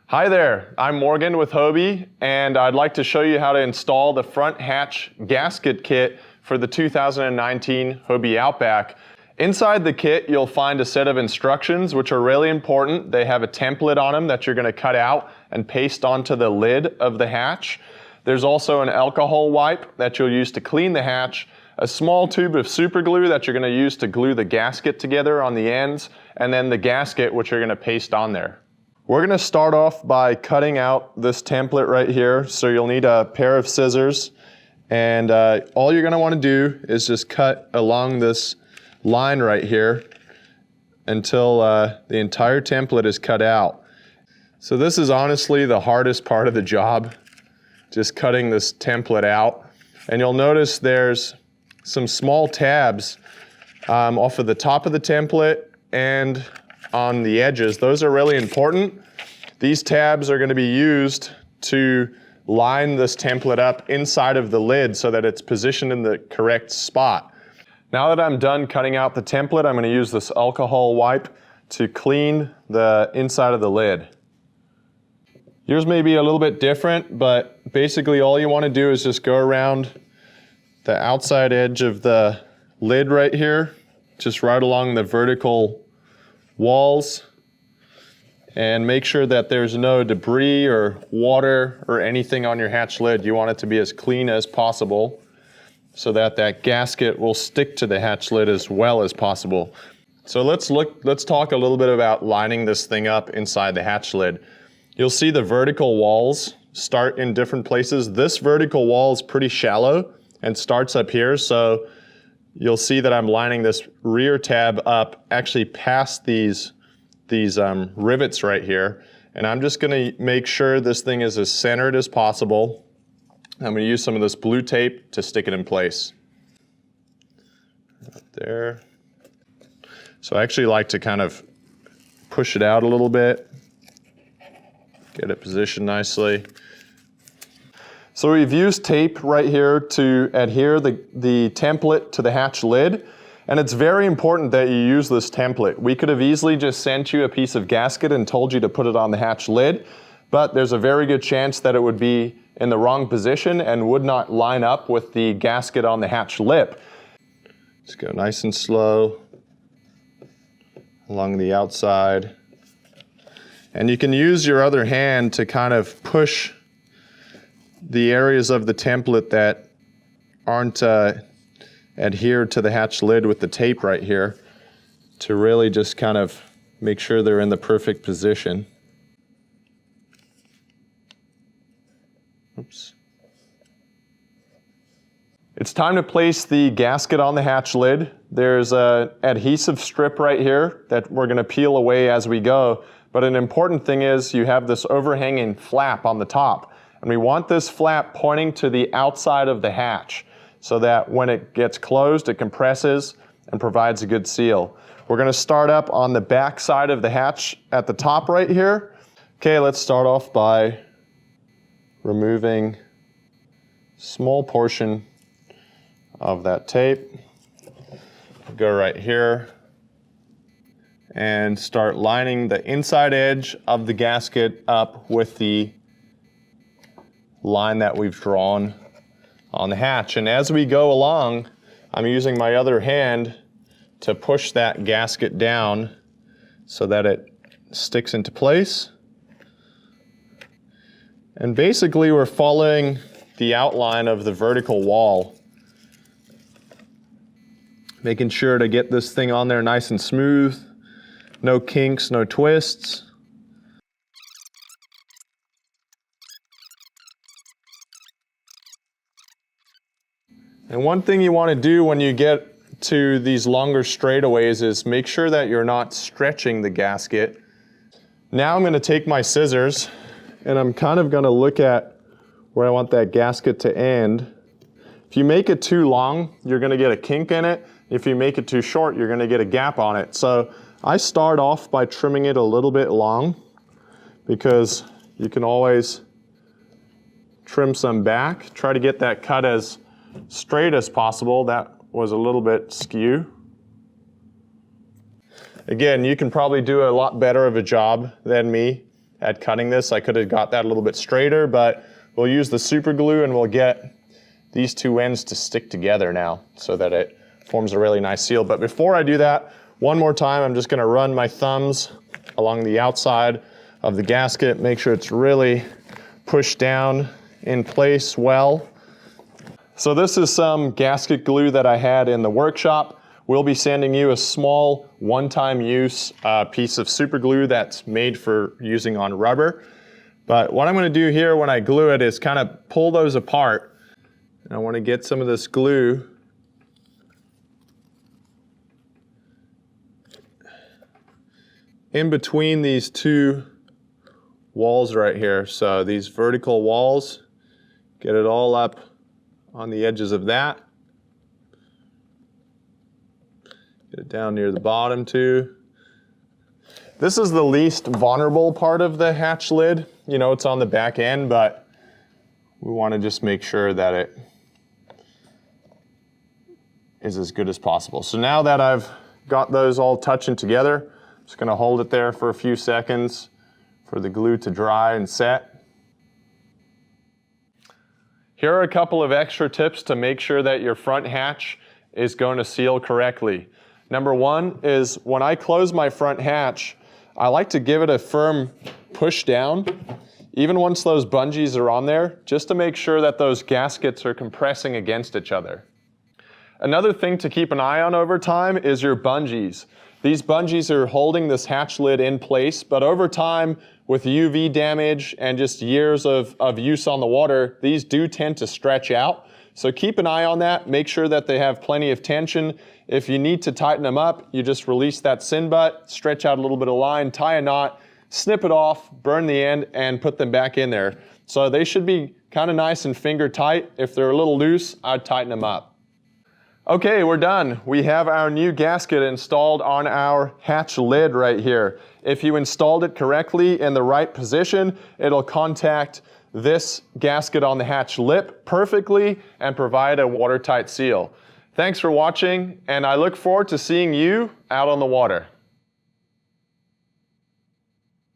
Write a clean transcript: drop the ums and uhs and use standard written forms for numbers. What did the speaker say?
Hi there, I'm Morgan with Hobie, and I'd like to show you how to install the front hatch gasket kit for the 2019 Hobie Outback. Inside the kit, you'll find a set of instructions which are really important. They have a template on them that you're going to cut out and paste onto the lid of the hatch. There's also an alcohol wipe that you'll use to clean the hatch, a small tube of super glue that you're going to use to glue the gasket together on the ends, and then the gasket which you're going to paste on there. We're going to start off by cutting out this template right here. So you'll need a pair of scissors, and all you're going to want to do is just cut along this line right here until the entire template is cut out. So this is honestly the hardest part of the job, just cutting this template out. And you'll notice there's some small tabs off of the top of the template and on the edges. Those are really important. These tabs are going to be used to line this template up inside of the lid so that it's positioned in the correct spot. Now that I'm done cutting out the template, I'm going to use this alcohol wipe to clean the inside of the lid. Yours may be a little bit different, but basically all you want to do is just go around the outside edge of the lid right here, just right along the vertical walls, and make sure that there's no debris or water or anything on your hatch lid. You want it to be as clean as possible so that that gasket will stick to the hatch lid as well as possible. So let's talk a little bit about lining this thing up inside the hatch lid. You'll see the vertical walls start in different places. This vertical wall is pretty shallow and starts up here, so you'll see that I'm lining this rear tab up actually past these rivets right here. And I'm just gonna make sure this thing is as centered as possible. I'm gonna use some of this blue tape to stick it in place. Right there. So I actually like to kind of push it out a little bit, get it positioned nicely. So we've used tape right here to adhere the template to the hatch lid, and it's very important that you use this template. We could have easily just sent you a piece of gasket and told you to put it on the hatch lid, but there's a very good chance that it would be in the wrong position and would not line up with the gasket on the hatch lip. Just go nice and slow along the outside. And you can use your other hand to kind of push the areas of the template that aren't adhered to the hatch lid with the tape right here to really just kind of make sure they're in the perfect position. Oops. It's time to place the gasket on the hatch lid. There's an adhesive strip right here that we're going to peel away as we go, but an important thing is you have this overhanging flap on the top. And we want this flap pointing to the outside of the hatch so that when it gets closed, it compresses and provides a good seal. We're going to start up on the back side of the hatch at the top right here. Okay, let's start off by removing a small portion of that tape. Go right here and start lining the inside edge of the gasket up with the line that we've drawn on the hatch. And as we go along, I'm using my other hand to push that gasket down so that it sticks into place. And basically we're following the outline of the vertical wall, making sure to get this thing on there nice and smooth, no kinks, no twists. And one thing you want to do when you get to these longer straightaways is make sure that you're not stretching the gasket. Now I'm going to take my scissors and I'm kind of going to look at where I want that gasket to end. If you make it too long, you're going to get a kink in it. If you make it too short, you're going to get a gap on it. So I start off by trimming it a little bit long because you can always trim some back. Try to get that cut as straight as possible. That was a little bit skew. Again, you can probably do a lot better of a job than me at cutting this. I could have got that a little bit straighter, but we'll use the super glue and we'll get these two ends to stick together now so that it forms a really nice seal. But before I do that, one more time, I'm just gonna run my thumbs along the outside of the gasket, make sure it's really pushed down in place well. So this is some gasket glue that I had in the workshop. We'll be sending you a small one-time use piece of super glue that's made for using on rubber. But what I'm gonna do here when I glue it is kind of pull those apart. And I wanna get some of this glue in between these two walls right here. So these vertical walls, get it all up on the edges of that. Get it down near the bottom too. This is the least vulnerable part of the hatch lid. You know, it's on the back end, but we want to just make sure that it is as good as possible. So now that I've got those all touching together, I'm just going to hold it there for a few seconds for the glue to dry and set. Here are a couple of extra tips to make sure that your front hatch is going to seal correctly. Number one is when I close my front hatch, I like to give it a firm push down, even once those bungees are on there, just to make sure that those gaskets are compressing against each other. Another thing to keep an eye on over time is your bungees. These bungees are holding this hatch lid in place, but over time, with UV damage and just years of use on the water, these do tend to stretch out. So keep an eye on that, make sure that they have plenty of tension. If you need to tighten them up, you just release that sin butt, stretch out a little bit of line, tie a knot, snip it off, burn the end, and put them back in there. So they should be kind of nice and finger tight. If they're a little loose, I'd tighten them up. Okay, we're done. We have our new gasket installed on our hatch lid right here. If you installed it correctly in the right position, it'll contact this gasket on the hatch lip perfectly and provide a watertight seal. Thanks for watching, and I look forward to seeing you out on the water.